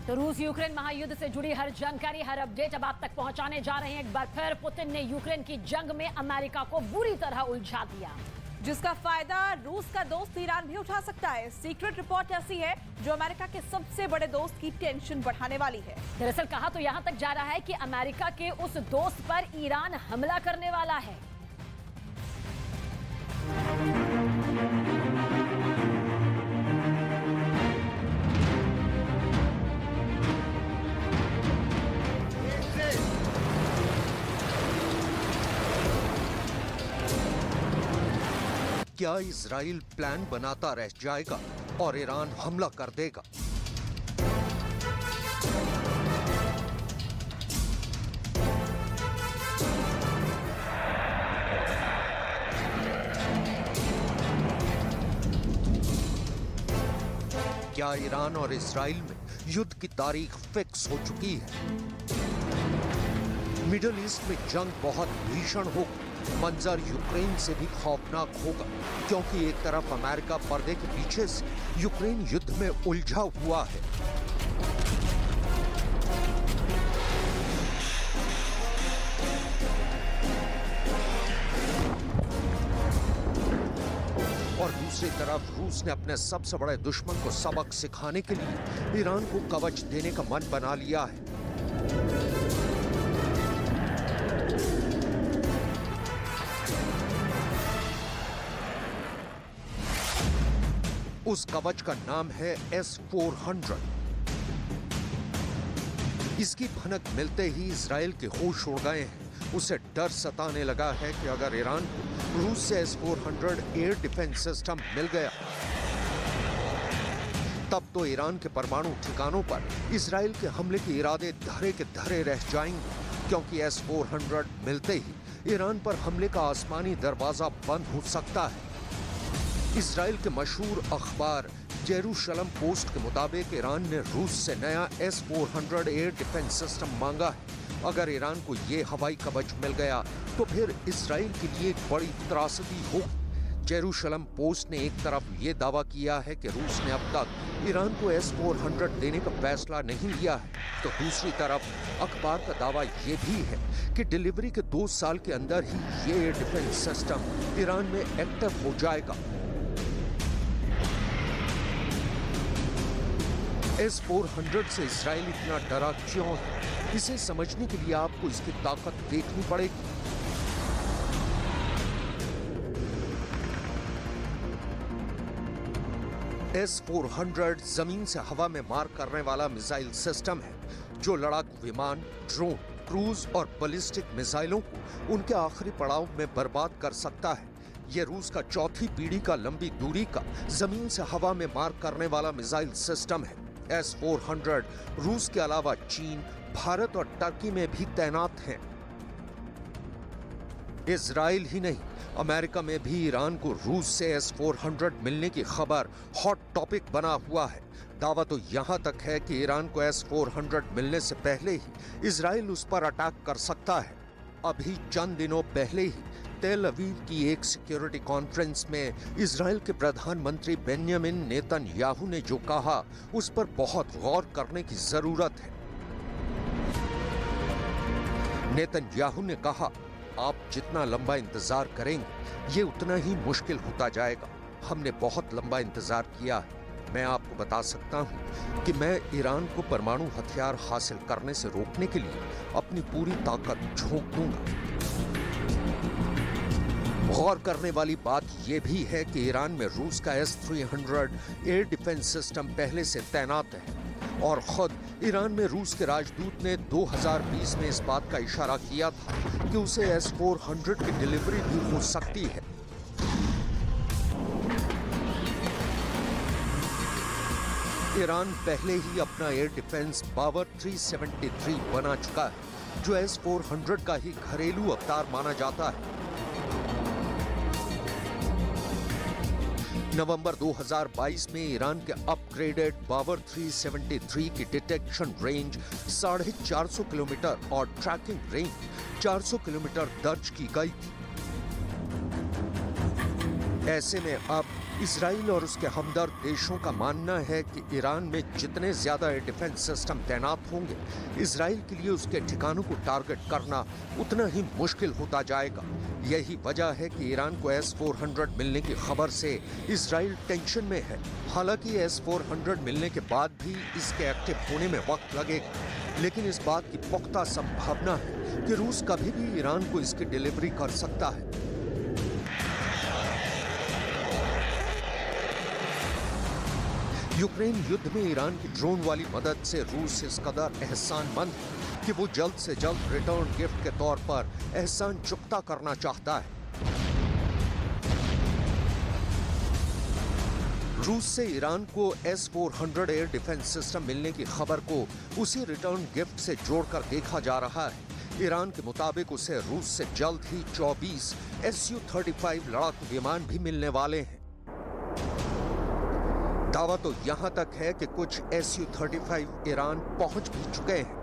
तो रूस यूक्रेन महायुद्ध से जुड़ी हर जानकारी, हर अपडेट अब आप तक पहुंचाने जा रहे हैं। एक बार फिर पुतिन ने यूक्रेन की जंग में अमेरिका को बुरी तरह उलझा दिया, जिसका फायदा रूस का दोस्त ईरान भी उठा सकता है। सीक्रेट रिपोर्ट ऐसी है जो अमेरिका के सबसे बड़े दोस्त की टेंशन बढ़ाने वाली है। दरअसल कहा तो यहां तक जा रहा है कि अमेरिका के उस दोस्त पर ईरान हमला करने वाला है। क्या इजराइल प्लान बनाता रह जाएगा और ईरान हमला कर देगा? क्या ईरान और इजराइल में युद्ध की तारीख फिक्स हो चुकी है? मिडिल ईस्ट में जंग बहुत भीषण होगी। मंजर यूक्रेन से भी खौफनाक होगा, क्योंकि एक तरफ अमेरिका पर्दे के पीछे से यूक्रेन युद्ध में उलझा हुआ है, और दूसरी तरफ रूस ने अपने सबसे बड़े दुश्मन को सबक सिखाने के लिए ईरान को कवच देने का मन बना लिया है। उस कवच का नाम है S-400। इसकी भनक मिलते ही इजराइल के होश उड़ गए हैं। उसे डर सताने लगा है कि अगर ईरान को रूस से S-400 एयर डिफेंस सिस्टम मिल गया, तब तो ईरान के परमाणु ठिकानों पर इजराइल के हमले के इरादे धरे के धरे रह जाएंगे, क्योंकि S-400 मिलते ही ईरान पर हमले का आसमानी दरवाजा बंद हो सकता है। इजराइल के मशहूर अखबार जेरूशलम पोस्ट के मुताबिक ईरान ने रूस से नया S-400 एयर डिफेंस सिस्टम मांगा है। अगर ईरान को ये हवाई कवच मिल गया तो फिर इजराइल के लिए एक बड़ी त्रासदी होगी। जेरूशलम पोस्ट ने एक तरफ ये दावा किया है कि रूस ने अब तक ईरान को S-400 देने का फैसला नहीं लिया है, तो दूसरी तरफ अखबार का दावा ये भी है कि डिलीवरी के 2 साल के अंदर ही ये एयर डिफेंस सिस्टम ईरान में एक्टिव हो जाएगा। S-400 से इजराइल इतना डरा क्यों है? इसे समझने के लिए आपको इसकी ताकत देखनी पड़ेगी। S-400 जमीन से हवा में मार करने वाला मिसाइल सिस्टम है, जो लड़ाकू विमान, ड्रोन, क्रूज और बैलिस्टिक मिसाइलों को उनके आखिरी पड़ाव में बर्बाद कर सकता है। यह रूस का चौथी पीढ़ी का लंबी दूरी का जमीन से हवा में मार करने वाला मिसाइल सिस्टम है। S-400 रूस के अलावा चीन, भारत और टर्की में भी तैनात हैं। इजराइल ही नहीं, अमेरिका में भी ईरान को रूस से S-400 मिलने की खबर हॉट टॉपिक बना हुआ है। दावा तो यहां तक है कि ईरान को S-400 मिलने से पहले ही इजराइल उस पर अटैक कर सकता है। अभी चंद दिनों पहले ही तेल अवीव की एक सिक्योरिटी कॉन्फ्रेंस में इजराइल के प्रधानमंत्री बेंयामिन नेतन्याहू ने जो कहा, उस पर बहुत गौर करने की जरूरत है। नेतन्याहू ने कहा, आप जितना लंबा इंतजार करेंगे, ये उतना ही मुश्किल होता जाएगा। हमने बहुत लंबा इंतजार किया है। मैं आपको बता सकता हूं कि मैं ईरान को परमाणु हथियार हासिल करने से रोकने के लिए अपनी पूरी ताकत झोंक दूंगा। गौर करने वाली बात यह भी है कि ईरान में रूस का S-300 एयर डिफेंस सिस्टम पहले से तैनात है, और खुद ईरान में रूस के राजदूत ने 2020 में इस बात का इशारा किया था कि उसे S-400 की डिलीवरी भी हो सकती है। ईरान पहले ही अपना एयर डिफेंस पावर 373 बना चुका है, जो S-400 का ही घरेलू अवतार माना जाता है। नवंबर 2022 में ईरान के अपग्रेडेड पावर 373 की डिटेक्शन रेंज 450 किलोमीटर और ट्रैकिंग रेंज 400 किलोमीटर दर्ज की गई थी। ऐसे में अब इजराइल और उसके हमदर्द देशों का मानना है कि ईरान में जितने ज्यादा एयर डिफेंस सिस्टम तैनात होंगे, इजराइल के लिए उसके ठिकानों को टारगेट करना उतना ही मुश्किल होता जाएगा। यही वजह है कि ईरान को S-400 मिलने की खबर से इजराइल टेंशन में है। हालांकि S-400 मिलने के बाद भी इसके एक्टिव होने में वक्त लगेगा, लेकिन इस बात की पुख्ता संभावना है कि रूस कभी भी ईरान को इसकी डिलीवरी कर सकता है। यूक्रेन युद्ध में ईरान की ड्रोन वाली मदद से रूस इस कदर एहसानमंद है कि वो जल्द से जल्द रिटर्न गिफ्ट के तौर पर एहसान चुकता करना चाहता है। रूस से ईरान को S-400 एयर डिफेंस सिस्टम मिलने की खबर को उसी रिटर्न गिफ्ट से जोड़कर देखा जा रहा है। ईरान के मुताबिक उसे रूस से जल्द ही 24 Su-35 लड़ाकू विमान भी मिलने वाले हैं। दावा तो यहां तक है कि कुछ Su-35 ईरान पहुंच भी चुके हैं।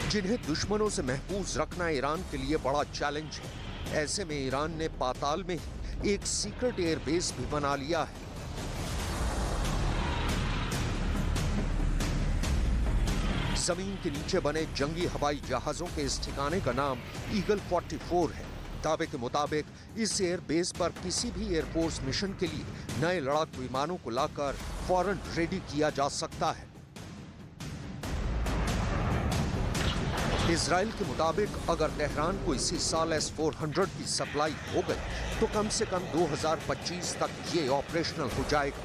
जिन्हें दुश्मनों से महफूज रखना ईरान के लिए बड़ा चैलेंज है। ऐसे में ईरान ने पाताल में एक सीक्रेट एयरबेस भी बना लिया है। जमीन के नीचे बने जंगी हवाई जहाजों के इस ठिकाने का नाम ईगल 44 है। दावे के मुताबिक इस एयरबेस पर किसी भी एयरफोर्स मिशन के लिए नए लड़ाकू विमानों को लाकर फौरन रेडी किया जा सकता है। इजराइल के मुताबिक अगर तेहरान को इसी साल S-400 की सप्लाई हो गई तो कम से कम 2025 तक ये ऑपरेशनल हो जाएगा।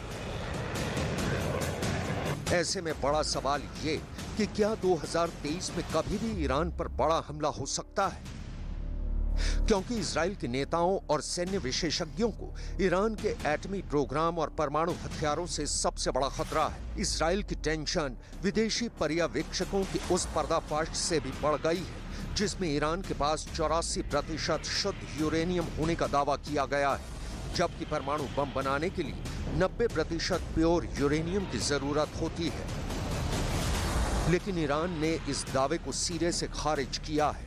ऐसे में बड़ा सवाल ये कि क्या 2023 में कभी भी ईरान पर बड़ा हमला हो सकता है? क्योंकि इजराइल के नेताओं और सैन्य विशेषज्ञों को ईरान के एटमी प्रोग्राम और परमाणु हथियारों से सबसे बड़ा खतरा है। इजराइल की टेंशन विदेशी पर्यवेक्षकों के उस पर्दाफाश से भी बढ़ गई है जिसमें ईरान के पास 84% शुद्ध यूरेनियम होने का दावा किया गया है, जबकि परमाणु बम बनाने के लिए 90% प्योर यूरेनियम की जरूरत होती है। लेकिन ईरान ने इस दावे को सिरे से खारिज किया है।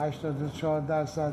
84%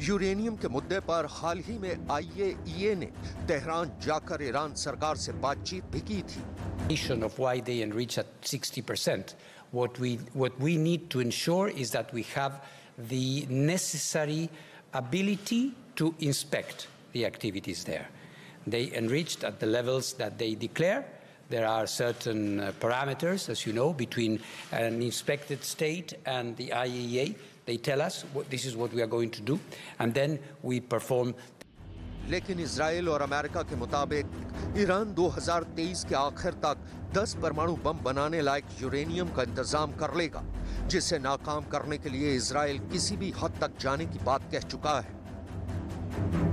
यूरेनियम के मुद्दे पर हाल ही में IAEA ने तेहरान जाकर ईरान सरकार से बातचीत भी की थी। Of why they enrich at 60%. What we need to ensure is that we have the necessary ability to inspect the activities there. They enriched at the levels that they declare. There are certain parameters, as you know, between an inspected state and the IAEA. They tell us this is what we are going to do, and then we perform. लेकिन Israel और America के मुताबिक Iran 2023 के आखिर तक 10 परमाणु बम बनाने लायक uranium का इंतजाम कर लेगा, जिसे नाकाम करने के लिए इजराइल किसी भी हद तक जाने की बात कह चुका है।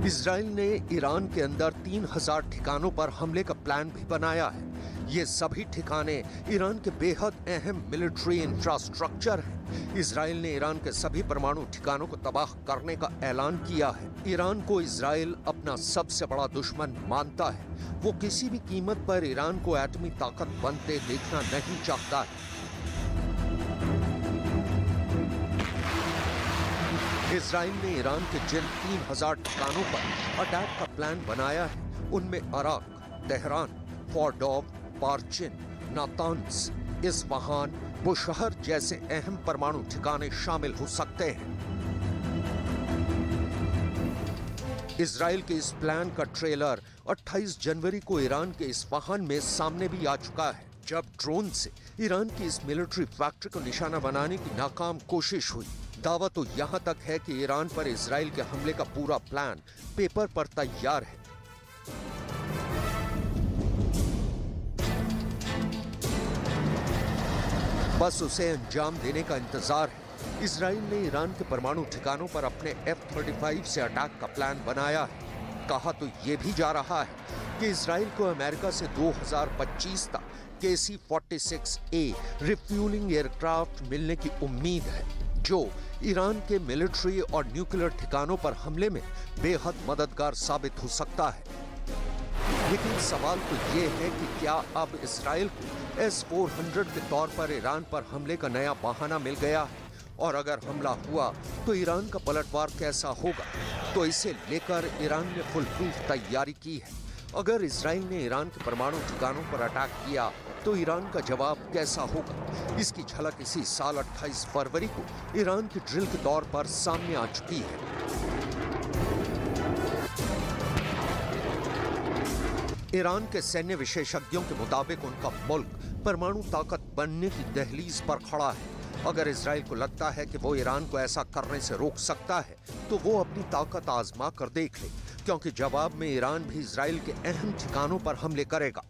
इजराइल ने ईरान के अंदर 3000 ठिकानों पर हमले का प्लान भी बनाया है। ये सभी ठिकाने ईरान के बेहद अहम मिलिट्री इंफ्रास्ट्रक्चर हैं। इजराइल ने ईरान के सभी परमाणु ठिकानों को तबाह करने का ऐलान किया है। ईरान को इजराइल अपना सबसे बड़ा दुश्मन मानता है। वो किसी भी कीमत पर ईरान को एटमी ताकत बनते देखना नहीं चाहता है। इजराइल ने ईरान के जिन 3000 ठिकानों पर अटैक का प्लान बनाया है, उनमें अराक, तेहरान, फोर्डोव, पार्चिन, नातान्स, इस्फहान, बुशहर जैसे अहम परमाणु ठिकाने शामिल हो सकते हैं। इजराइल के इस प्लान का ट्रेलर 28 जनवरी को ईरान के इस्फहान में सामने भी आ चुका है, जब ड्रोन से ईरान की इस मिलिट्री फैक्ट्री को निशाना बनाने की नाकाम कोशिश हुई। दावा तो यहां तक है कि ईरान पर इजराइल के हमले का पूरा प्लान पेपर पर तैयार है। बस उसे अंजाम देने का इंतजार है। इजराइल ने ईरान के परमाणु ठिकानों पर अपने F-35 से अटैक का प्लान बनाया है। कहा तो ये भी जा रहा है कि इजराइल को अमेरिका से 2025 तक KC-46A रिफ्यूलिंग एयरक्राफ्ट मिलने की उम्मीद है, जो ईरान के मिलिट्री और न्यूक्लियर ठिकानों पर हमले में बेहद मददगार साबित हो सकता है। लेकिन सवाल तो ये है कि क्या अब इजराइल को S-400 के तौर पर ईरान पर हमले का नया बहाना मिल गया है, और अगर हमला हुआ तो ईरान का पलटवार कैसा होगा, तो इसे लेकर ईरान ने फुल प्रूफ तैयारी की है। अगर इजराइल ने ईरान के परमाणु ठिकानों पर अटैक किया तो ईरान का जवाब कैसा होगा, इसकी झलक इसी साल 28 फरवरी को ईरान की ड्रिल के तौर पर सामने आ चुकी है। ईरान के सैन्य विशेषज्ञों के मुताबिक उनका मुल्क परमाणु ताकत बनने की दहलीज पर खड़ा है। अगर इजराइल को लगता है कि वो ईरान को ऐसा करने से रोक सकता है, तो वो अपनी ताकत आजमा कर देख ले, क्योंकि जवाब में ईरान भी इजराइल के अहम ठिकानों पर हमले करेगा।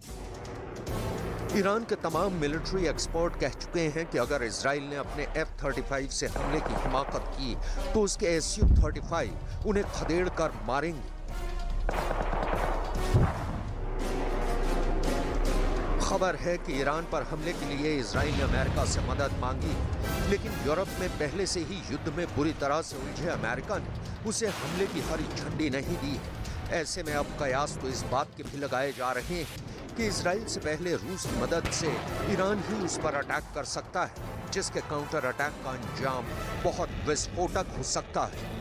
ईरान के तमाम मिलिट्री एक्सपर्ट कह चुके हैं कि अगर इजराइल ने अपने F-35 से हमले की हिमाकत की तो उसके Su-35 उन्हें खदेड़ कर मारेंगे। खबर है कि ईरान पर हमले के लिए इजराइल ने अमेरिका से मदद मांगी, लेकिन यूरोप में पहले से ही युद्ध में बुरी तरह से उलझे अमेरिका ने उसे हमले की हरी झंडी नहीं दी है। ऐसे में अब कयास तो इस बात के भी लगाए जा रहे हैं कि इजराइल से पहले रूस की मदद से ईरान ही उस पर अटैक कर सकता है, जिसके काउंटर अटैक का अंजाम बहुत विस्फोटक हो सकता है।